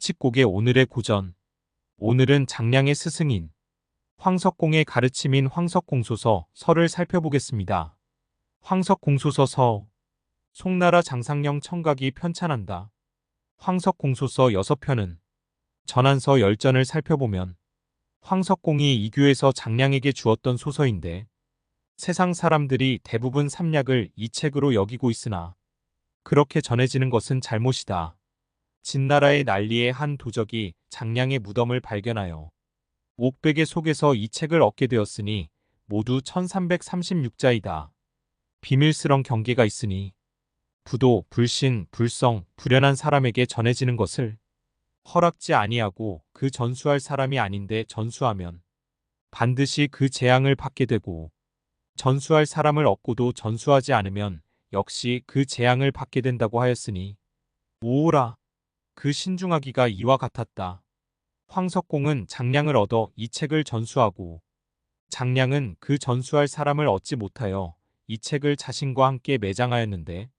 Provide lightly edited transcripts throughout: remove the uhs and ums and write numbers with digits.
서치곡의 오늘의 고전. 오늘은 장량의 스승인 황석공의 가르침인 황석공소서 서를 살펴보겠습니다. 황석공소서 서. 송나라 장상령 청각이 편찬한다. 황석공소서 6편은 전한서 10전을 살펴보면 황석공이 이교에서 장량에게 주었던 소서인데 세상 사람들이 대부분 삼략을 이 책으로 여기고 있으나 그렇게 전해지는 것은 잘못이다. 진나라의 난리에 한 도적이 장량의 무덤을 발견하여 옥베개 속에서 이 책을 얻게 되었으니 모두 1336자이다. 비밀스런 경계가 있으니 부도, 불신, 불성, 불연한 사람에게 전해지는 것을 허락지 아니하고 그 전수할 사람이 아닌데 전수하면 반드시 그 재앙을 받게 되고 전수할 사람을 얻고도 전수하지 않으면 역시 그 재앙을 받게 된다고 하였으니 오오라. 그 신중하기가 이와 같았다. 황석공은 장량을 얻어 이 책을 전수하고 장량은 그 전수할 사람을 얻지 못하여 이 책을 자신과 함께 매장하였는데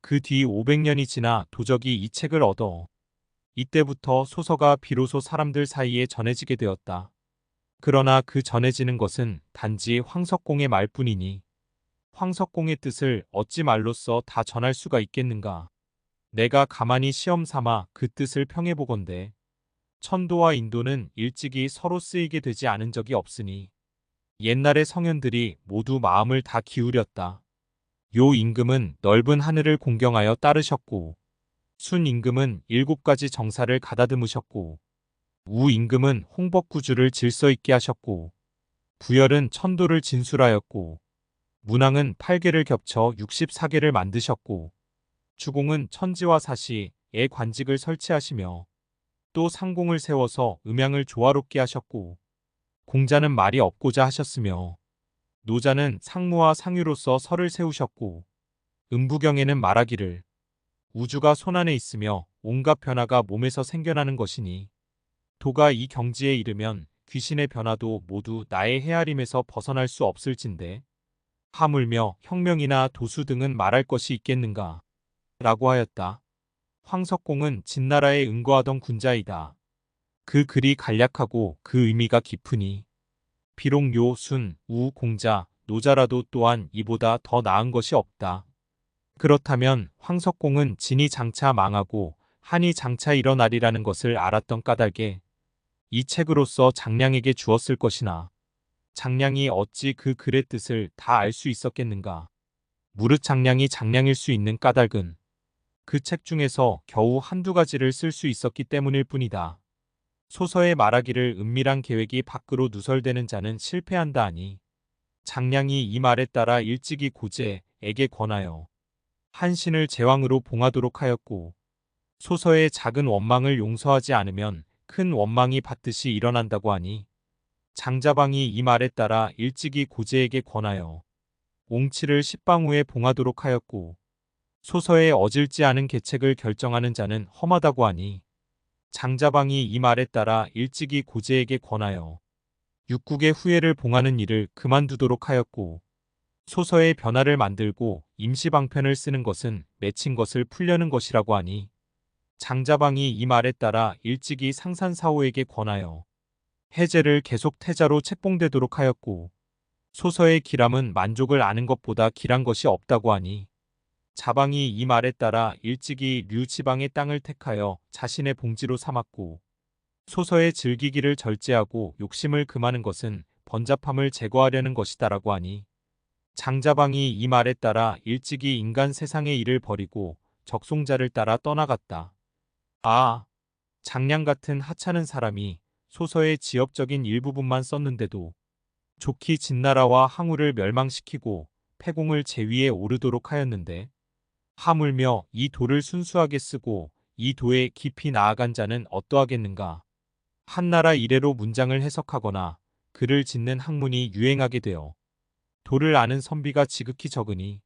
그 뒤 500년이 지나 도적이 이 책을 얻어 이때부터 소서가 비로소 사람들 사이에 전해지게 되었다. 그러나 그 전해지는 것은 단지 황석공의 말뿐이니 황석공의 뜻을 어찌 말로써 다 전할 수가 있겠는가. 내가 가만히 시험 삼아 그 뜻을 평해보건대 천도와 인도는 일찍이 서로 쓰이게 되지 않은 적이 없으니 옛날의 성현들이 모두 마음을 다 기울였다. 요 임금은 넓은 하늘을 공경하여 따르셨고 순 임금은 7가지 정사를 가다듬으셨고 우 임금은 홍법구주를 질서 있게 하셨고 부열은 천도를 진술하였고 문왕은 8개를 겹쳐 64개를 만드셨고 주공은 천지와 사시에 관직을 설치하시며 또 상공을 세워서 음양을 조화롭게 하셨고 공자는 말이 없고자 하셨으며 노자는 상무와 상유로서 설을 세우셨고 음부경에는 말하기를 우주가 손안에 있으며 온갖 변화가 몸에서 생겨나는 것이니 도가 이 경지에 이르면 귀신의 변화도 모두 나의 헤아림에서 벗어날 수 없을진데 하물며 혁명이나 도수 등은 말할 것이 있겠는가 라고 하였다. 황석공은 진나라에 응거하던 군자이다. 그 글이 간략하고 그 의미가 깊으니 비록 요, 순, 우, 공자, 노자라도 또한 이보다 더 나은 것이 없다. 그렇다면 황석공은 진이 장차 망하고 한이 장차 일어나리라는 것을 알았던 까닭에 이 책으로서 장량에게 주었을 것이나 장량이 어찌 그 글의 뜻을 다 알 수 있었겠는가. 무릇 장량이 장량일 수 있는 까닭은 그 책 중에서 겨우 한두 가지를 쓸 수 있었기 때문일 뿐이다. 소서에 말하기를 은밀한 계획이 밖으로 누설되는 자는 실패한다 하니 장량이 이 말에 따라 일찍이 고제에게 권하여 한신을 제왕으로 봉하도록 하였고 소서의 작은 원망을 용서하지 않으면 큰 원망이 받듯이 일어난다고 하니 장자방이 이 말에 따라 일찍이 고제에게 권하여 옹치를 10방후에 봉하도록 하였고 소서에 어질지 않은 계책을 결정하는 자는 험하다고 하니 장자방이 이 말에 따라 일찍이 고제에게 권하여 육국의 후예를 봉하는 일을 그만두도록 하였고 소서의 변화를 만들고 임시방편을 쓰는 것은 맺힌 것을 풀려는 것이라고 하니 장자방이 이 말에 따라 일찍이 상산사호에게 권하여 해제를 계속 태자로 책봉되도록 하였고 소서의 길함은 만족을 아는 것보다 길한 것이 없다고 하니 자방이 이 말에 따라 일찍이 류지방의 땅을 택하여 자신의 봉지로 삼았고 소서의 즐기기를 절제하고 욕심을 금하는 것은 번잡함을 제거하려는 것이다라고 하니 장자방이 이 말에 따라 일찍이 인간 세상의 일을 버리고 적송자를 따라 떠나갔다. 아, 장량 같은 하찮은 사람이 소서의 지엽적인 일부분만 썼는데도 좋기 진나라와 항우를 멸망시키고 패공을 제위에 오르도록 하였는데 하물며 이 도를 순수하게 쓰고 이 도에 깊이 나아간 자는 어떠하겠는가. 한나라 이래로 문장을 해석하거나 글을 짓는 학문이 유행하게 되어 도를 아는 선비가 지극히 적으니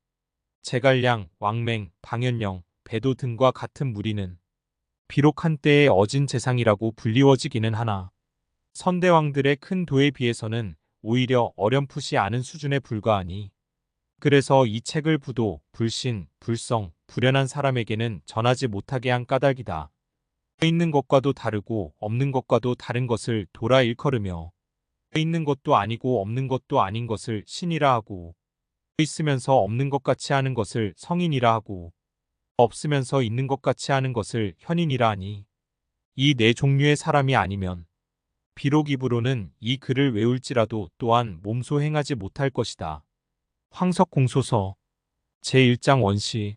제갈량, 왕맹, 방현령, 배도 등과 같은 무리는 비록 한때의 어진 재상이라고 불리워지기는 하나 선대왕들의 큰 도에 비해서는 오히려 어렴풋이 아는 수준에 불과하니 그래서 이 책을 부도, 불신, 불성, 불연한 사람에게는 전하지 못하게 한 까닭이다. 있는 것과도 다르고 없는 것과도 다른 것을 도라 일컬으며 있는 것도 아니고 없는 것도 아닌 것을 신이라 하고 있으면서 없는 것 같이 하는 것을 성인이라 하고 없으면서 있는 것 같이 하는 것을 현인이라 하니 이 네 종류의 사람이 아니면 비록 입으로는 이 글을 외울지라도 또한 몸소 행하지 못할 것이다. 황석공소서 제1장 원시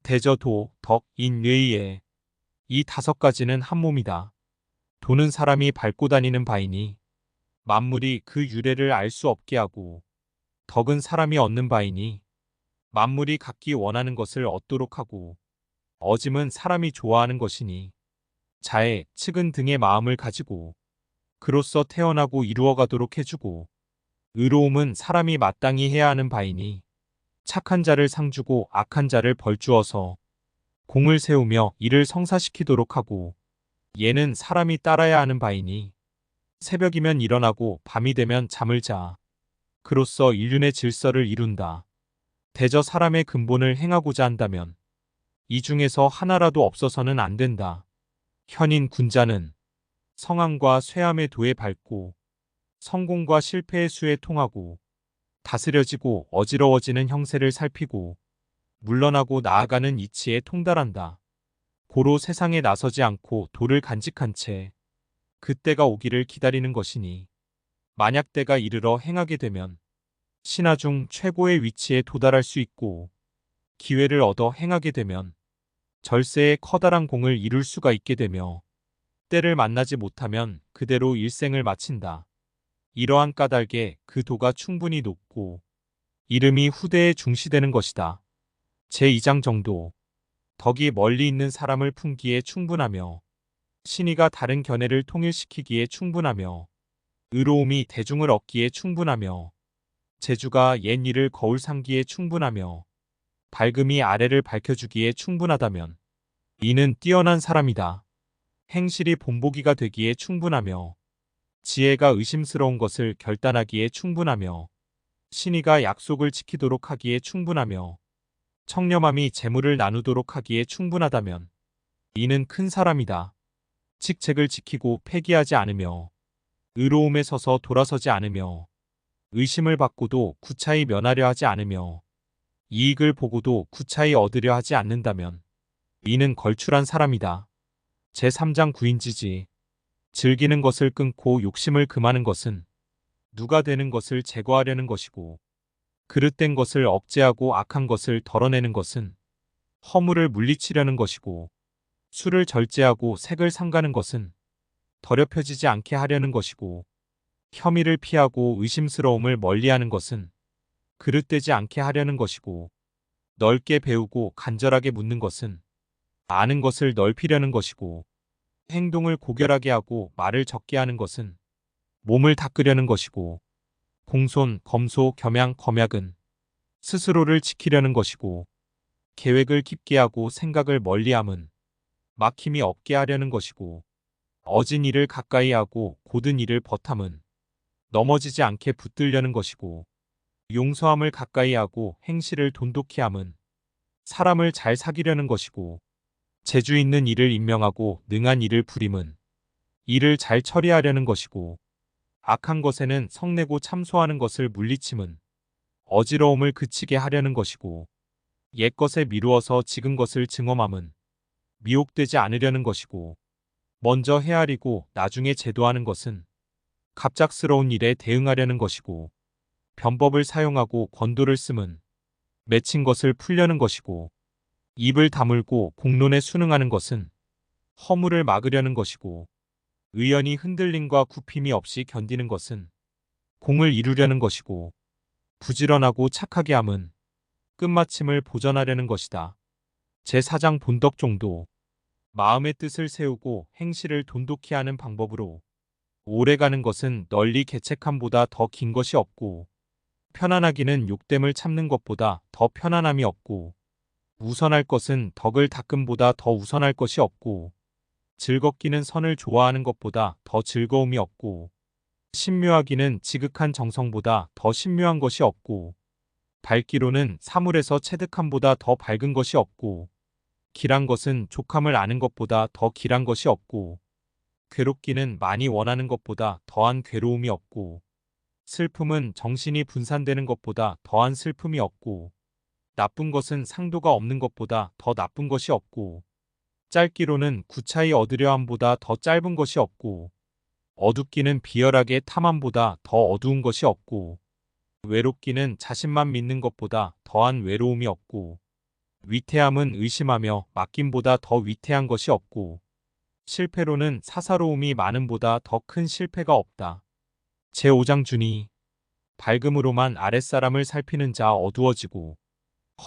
대저도 덕 인뇌에 이 다섯 가지는 한 몸이다. 도는 사람이 밟고 다니는 바이니 만물이 그 유래를 알 수 없게 하고 덕은 사람이 얻는 바이니 만물이 갖기 원하는 것을 얻도록 하고 어짐은 사람이 좋아하는 것이니 자애, 측은 등의 마음을 가지고 그로써 태어나고 이루어가도록 해주고 의로움은 사람이 마땅히 해야 하는 바이니 착한 자를 상주고 악한 자를 벌주어서 공을 세우며 이를 성사시키도록 하고 얘는 사람이 따라야 하는 바이니 새벽이면 일어나고 밤이 되면 잠을 자. 그로써 인륜의 질서를 이룬다. 대저 사람의 근본을 행하고자 한다면 이 중에서 하나라도 없어서는 안 된다. 현인 군자는 성함과 쇠함의 도에 밟고 성공과 실패의 수에 통하고 다스려지고 어지러워지는 형세를 살피고 물러나고 나아가는 이치에 통달한다. 고로 세상에 나서지 않고 도를 간직한 채 그때가 오기를 기다리는 것이니 만약 때가 이르러 행하게 되면 신하 중 최고의 위치에 도달할 수 있고 기회를 얻어 행하게 되면 절세의 커다란 공을 이룰 수가 있게 되며 때를 만나지 못하면 그대로 일생을 마친다. 이러한 까닭에 그 도가 충분히 높고 이름이 후대에 중시되는 것이다. 제2장 정도 덕이 멀리 있는 사람을 품기에 충분하며 신의가 다른 견해를 통일시키기에 충분하며 의로움이 대중을 얻기에 충분하며 재주가 옛 일을 거울 삼기에 충분하며 밝음이 아래를 밝혀주기에 충분하다면 이는 뛰어난 사람이다. 행실이 본보기가 되기에 충분하며 지혜가 의심스러운 것을 결단하기에 충분하며 신의가 약속을 지키도록 하기에 충분하며 청렴함이 재물을 나누도록 하기에 충분하다면 이는 큰 사람이다. 직책을 지키고 폐기하지 않으며 의로움에 서서 돌아서지 않으며 의심을 받고도 구차히 면하려 하지 않으며 이익을 보고도 구차히 얻으려 하지 않는다면 이는 걸출한 사람이다. 제3장 구인지지 즐기는 것을 끊고 욕심을 금하는 것은 누가 되는 것을 제거하려는 것이고 그릇된 것을 억제하고 악한 것을 덜어내는 것은 허물을 물리치려는 것이고 술을 절제하고 색을 삼가는 것은 더럽혀지지 않게 하려는 것이고 혐의를 피하고 의심스러움을 멀리하는 것은 그릇되지 않게 하려는 것이고 넓게 배우고 간절하게 묻는 것은 아는 것을 넓히려는 것이고 행동을 고결하게 하고 말을 적게 하는 것은 몸을 닦으려는 것이고 공손, 검소, 겸양, 검약은 스스로를 지키려는 것이고 계획을 깊게 하고 생각을 멀리함은 막힘이 없게 하려는 것이고 어진 일을 가까이 하고 곧은 일을 버탐은 넘어지지 않게 붙들려는 것이고 용서함을 가까이 하고 행실을 돈독히 함은 사람을 잘 사귀려는 것이고 재주 있는 일을 임명하고 능한 일을 부림은 일을 잘 처리하려는 것이고 악한 것에는 성내고 참소하는 것을 물리침은 어지러움을 그치게 하려는 것이고 옛것에 미루어서 지금 것을 증엄함은 미혹되지 않으려는 것이고 먼저 헤아리고 나중에 제도하는 것은 갑작스러운 일에 대응하려는 것이고 변법을 사용하고 권도를 씀은 맺힌 것을 풀려는 것이고 입을 다물고 공론에 순응하는 것은 허물을 막으려는 것이고 의연히 흔들림과 굽힘이 없이 견디는 것은 공을 이루려는 것이고 부지런하고 착하게 함은 끝마침을 보전하려는 것이다. 제4장 본덕 정도 마음의 뜻을 세우고 행실을 돈독히 하는 방법으로 오래가는 것은 널리 개책함보다 더 긴 것이 없고 편안하기는 욕됨을 참는 것보다 더 편안함이 없고 우선할 것은 덕을 닦음보다 더 우선할 것이 없고 즐겁기는 선을 좋아하는 것보다 더 즐거움이 없고 신묘하기는 지극한 정성보다 더 신묘한 것이 없고 밝기로는 사물에서 체득함보다 더 밝은 것이 없고 길한 것은 족함을 아는 것보다 더 길한 것이 없고, 괴롭기는 많이 원하는 것보다 더한 괴로움이 없고, 슬픔은 정신이 분산되는 것보다 더한 슬픔이 없고, 나쁜 것은 상도가 없는 것보다 더 나쁜 것이 없고, 짧기로는 구차히 얻으려 함보다 더 짧은 것이 없고, 어둡기는 비열하게 탐함보다 더 어두운 것이 없고, 외롭기는 자신만 믿는 것보다 더한 외로움이 없고, 위태함은 의심하며 맡김보다 더 위태한 것이 없고, 실패로는 사사로움이 많음보다 더 큰 실패가 없다. 제5장 준이 밝음으로만 아랫사람을 살피는 자 어두워지고,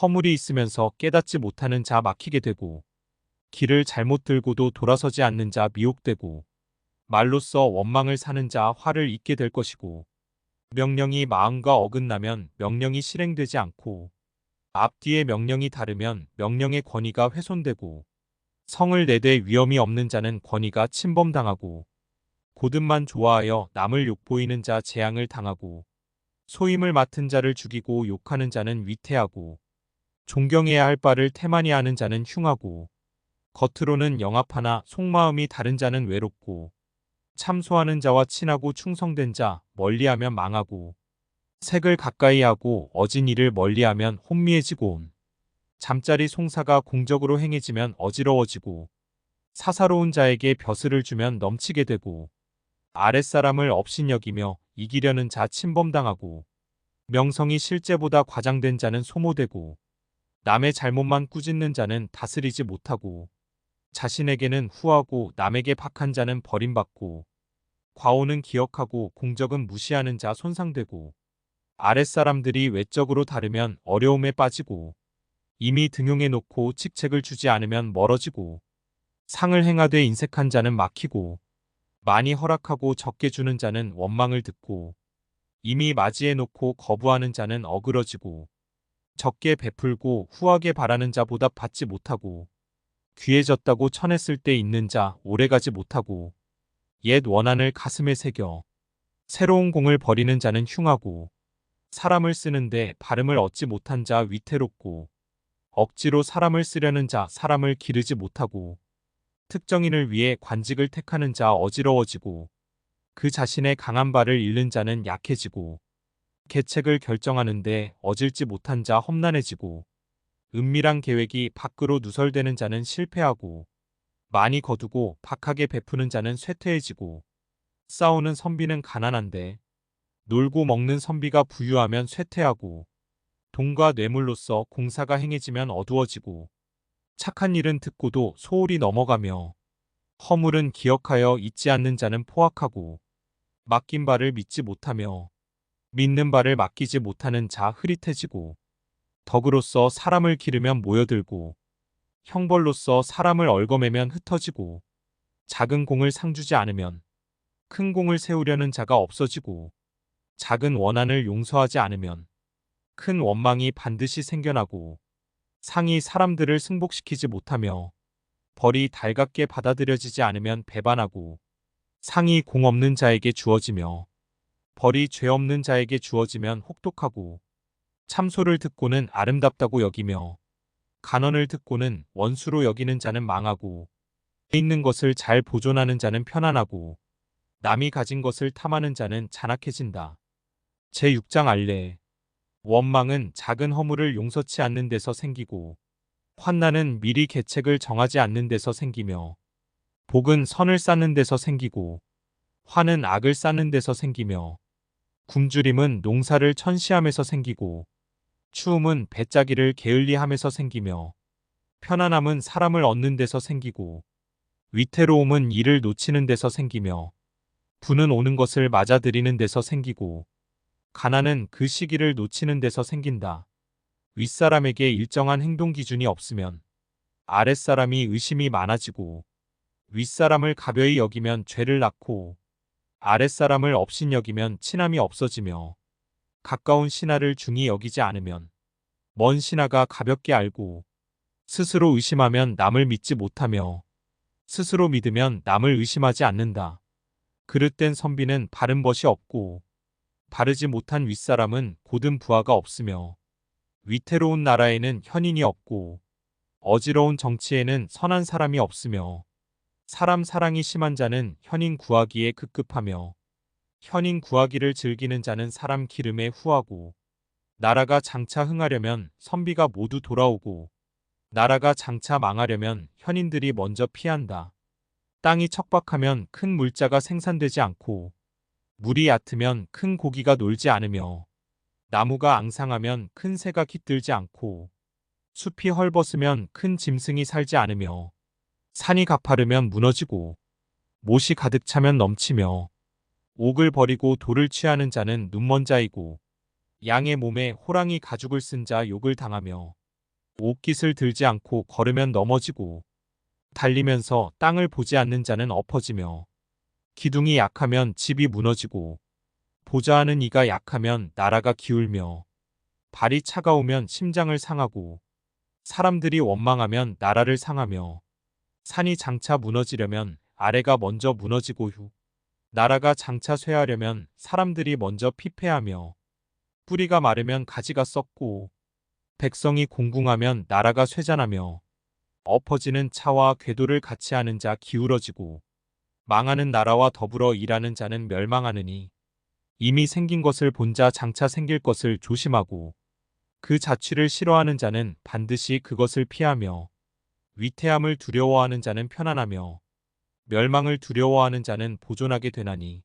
허물이 있으면서 깨닫지 못하는 자 막히게 되고, 길을 잘못 들고도 돌아서지 않는 자 미혹되고, 말로써 원망을 사는 자 화를 잇게 될 것이고, 명령이 마음과 어긋나면 명령이 실행되지 않고, 앞뒤의 명령이 다르면 명령의 권위가 훼손되고, 성을 내되 위험이 없는 자는 권위가 침범당하고, 고듭만 좋아하여 남을 욕보이는 자 재앙을 당하고, 소임을 맡은 자를 죽이고 욕하는 자는 위태하고, 존경해야 할 바를 태만히 하는 자는 흉하고, 겉으로는 영합하나 속마음이 다른 자는 외롭고, 참소하는 자와 친하고 충성된 자 멀리하면 망하고, 색을 가까이 하고 어진 이를 멀리하면 혼미해지고 온. 잠자리 송사가 공적으로 행해지면 어지러워지고, 사사로운 자에게 벼슬을 주면 넘치게 되고, 아랫사람을 업신여기며 이기려는 자 침범당하고, 명성이 실제보다 과장된 자는 소모되고, 남의 잘못만 꾸짖는 자는 다스리지 못하고, 자신에게는 후하고 남에게 박한 자는 버림받고, 과오는 기억하고 공적은 무시하는 자 손상되고, 아랫사람들이 외적으로 다르면 어려움에 빠지고, 이미 등용해 놓고 직책을 주지 않으면 멀어지고, 상을 행하되 인색한 자는 막히고, 많이 허락하고 적게 주는 자는 원망을 듣고, 이미 맞이해 놓고 거부하는 자는 어그러지고, 적게 베풀고 후하게 바라는 자 보답 받지 못하고, 귀해졌다고 천했을 때 있는 자 오래가지 못하고, 옛 원한을 가슴에 새겨 새로운 공을 버리는 자는 흉하고, 사람을 쓰는데 발음을 얻지 못한 자 위태롭고, 억지로 사람을 쓰려는 자 사람을 기르지 못하고, 특정인을 위해 관직을 택하는 자 어지러워지고, 그 자신의 강한 발을 잃는 자는 약해지고, 계책을 결정하는데 어질지 못한 자 험난해지고, 은밀한 계획이 밖으로 누설되는 자는 실패하고, 많이 거두고 박하게 베푸는 자는 쇠퇴해지고, 싸우는 선비는 가난한데 놀고 먹는 선비가 부유하면 쇠퇴하고, 돈과 뇌물로서 공사가 행해지면 어두워지고, 착한 일은 듣고도 소홀히 넘어가며, 허물은 기억하여 잊지 않는 자는 포악하고, 맡긴 바를 믿지 못하며 믿는 바를 맡기지 못하는 자 흐릿해지고, 덕으로서 사람을 기르면 모여들고, 형벌로서 사람을 얽어매면 흩어지고, 작은 공을 상주지 않으면 큰 공을 세우려는 자가 없어지고, 작은 원한을 용서하지 않으면 큰 원망이 반드시 생겨나고, 상이 사람들을 승복시키지 못하며 벌이 달갑게 받아들여지지 않으면 배반하고, 상이 공 없는 자에게 주어지며 벌이 죄 없는 자에게 주어지면 혹독하고, 참소를 듣고는 아름답다고 여기며 간언을 듣고는 원수로 여기는 자는 망하고, 있는 것을 잘 보존하는 자는 편안하고, 남이 가진 것을 탐하는 자는 잔악해진다. 제6장 알레. 원망은 작은 허물을 용서치 않는 데서 생기고, 환난은 미리 계책을 정하지 않는 데서 생기며, 복은 선을 쌓는 데서 생기고, 화는 악을 쌓는 데서 생기며, 굶주림은 농사를 천시함에서 생기고, 추움은 배짜기를 게을리함에서 생기며, 편안함은 사람을 얻는 데서 생기고, 위태로움은 이를 놓치는 데서 생기며, 부는 오는 것을 맞아들이는 데서 생기고, 가난은 그 시기를 놓치는 데서 생긴다. 윗사람에게 일정한 행동 기준이 없으면 아랫사람이 의심이 많아지고, 윗사람을 가벼이 여기면 죄를 낳고, 아랫사람을 업신여기면 친함이 없어지며, 가까운 신하를 중히 여기지 않으면 먼 신하가 가볍게 알고, 스스로 의심하면 남을 믿지 못하며, 스스로 믿으면 남을 의심하지 않는다. 그릇된 선비는 바른 벗이 없고, 바르지 못한 윗사람은 고든 부하가 없으며, 위태로운 나라에는 현인이 없고, 어지러운 정치에는 선한 사람이 없으며 사람 사랑이 심한 자는 현인 구하기에 급급하며 현인 구하기를 즐기는 자는 사람 기름에 후하고 나라가 장차 흥하려면 선비가 모두 돌아오고 나라가 장차 망하려면 현인들이 먼저 피한다. 땅이 척박하면 큰 물자가 생산되지 않고 물이 얕으면 큰 고기가 놀지 않으며 나무가 앙상하면 큰 새가 깃들지 않고 숲이 헐벗으면 큰 짐승이 살지 않으며 산이 가파르면 무너지고 못이 가득 차면 넘치며 옥을 버리고 돌을 취하는 자는 눈먼 자이고 양의 몸에 호랑이 가죽을 쓴 자 욕을 당하며 옷깃을 들지 않고 걸으면 넘어지고 달리면서 땅을 보지 않는 자는 엎어지며 기둥이 약하면 집이 무너지고 보좌하는 이가 약하면 나라가 기울며 발이 차가우면 심장을 상하고 사람들이 원망하면 나라를 상하며 산이 장차 무너지려면 아래가 먼저 무너지고 나라가 장차 쇠하려면 사람들이 먼저 피폐하며 뿌리가 마르면 가지가 썩고 백성이 공궁하면 나라가 쇠잔하며 엎어지는 차와 궤도를 같이 하는 자 기울어지고 망하는 나라와 더불어 일하는 자는 멸망하느니 이미 생긴 것을 본 자 장차 생길 것을 조심하고 그 자취를 싫어하는 자는 반드시 그것을 피하며 위태함을 두려워하는 자는 편안하며 멸망을 두려워하는 자는 보존하게 되나니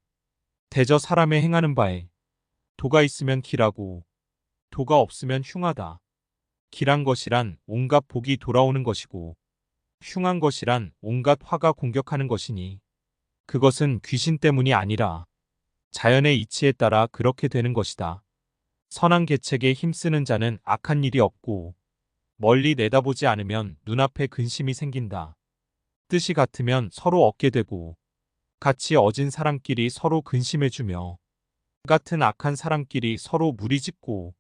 대저 사람의 행하는 바에 도가 있으면 길하고 도가 없으면 흉하다. 길한 것이란 온갖 복이 돌아오는 것이고 흉한 것이란 온갖 화가 공격하는 것이니 그것은 귀신 때문이 아니라 자연의 이치에 따라 그렇게 되는 것이다. 선한 계책에 힘쓰는 자는 악한 일이 없고 멀리 내다보지 않으면 눈앞에 근심이 생긴다. 뜻이 같으면 서로 얻게 되고 같이 어진 사람끼리 서로 근심해주며 같은 악한 사람끼리 서로 무리짓고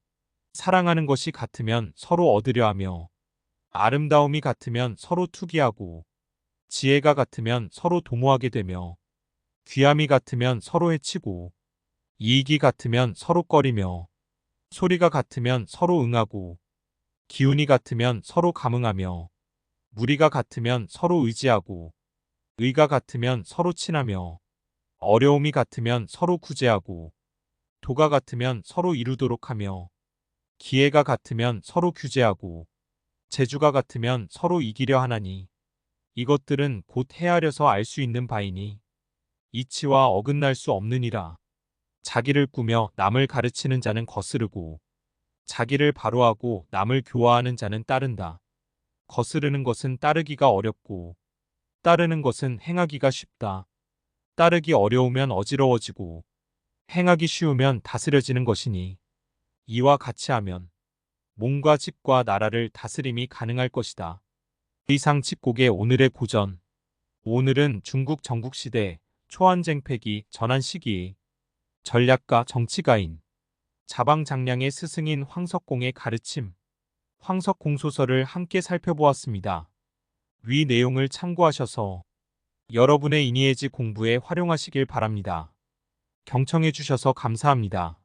사랑하는 것이 같으면 서로 얻으려 하며 아름다움이 같으면 서로 투기하고 지혜가 같으면 서로 도모하게 되며 귀함이 같으면 서로 해치고 이익이 같으면 서로 꺼리며 소리가 같으면 서로 응하고 기운이 같으면 서로 감응하며 무리가 같으면 서로 의지하고 의가 같으면 서로 친하며 어려움이 같으면 서로 구제하고 도가 같으면 서로 이루도록 하며 기회가 같으면 서로 규제하고 재주가 같으면 서로 이기려 하나니 이것들은 곧 헤아려서 알 수 있는 바이니 이치와 어긋날 수 없느니라. 자기를 꾸며 남을 가르치는 자는 거스르고 자기를 바로하고 남을 교화하는 자는 따른다. 거스르는 것은 따르기가 어렵고 따르는 것은 행하기가 쉽다. 따르기 어려우면 어지러워지고 행하기 쉬우면 다스려지는 것이니 이와 같이 하면 몸과 집과 나라를 다스림이 가능할 것이다. 이상 집곡의 오늘의 고전. 오늘은 중국 전국시대 초안쟁패기 전한 시기의 전략가 정치가인 자방장량의 스승인 황석공의 가르침, 황석공소설을 함께 살펴보았습니다. 위 내용을 참고하셔서 여러분의 이니에지 공부에 활용하시길 바랍니다. 경청해 주셔서 감사합니다.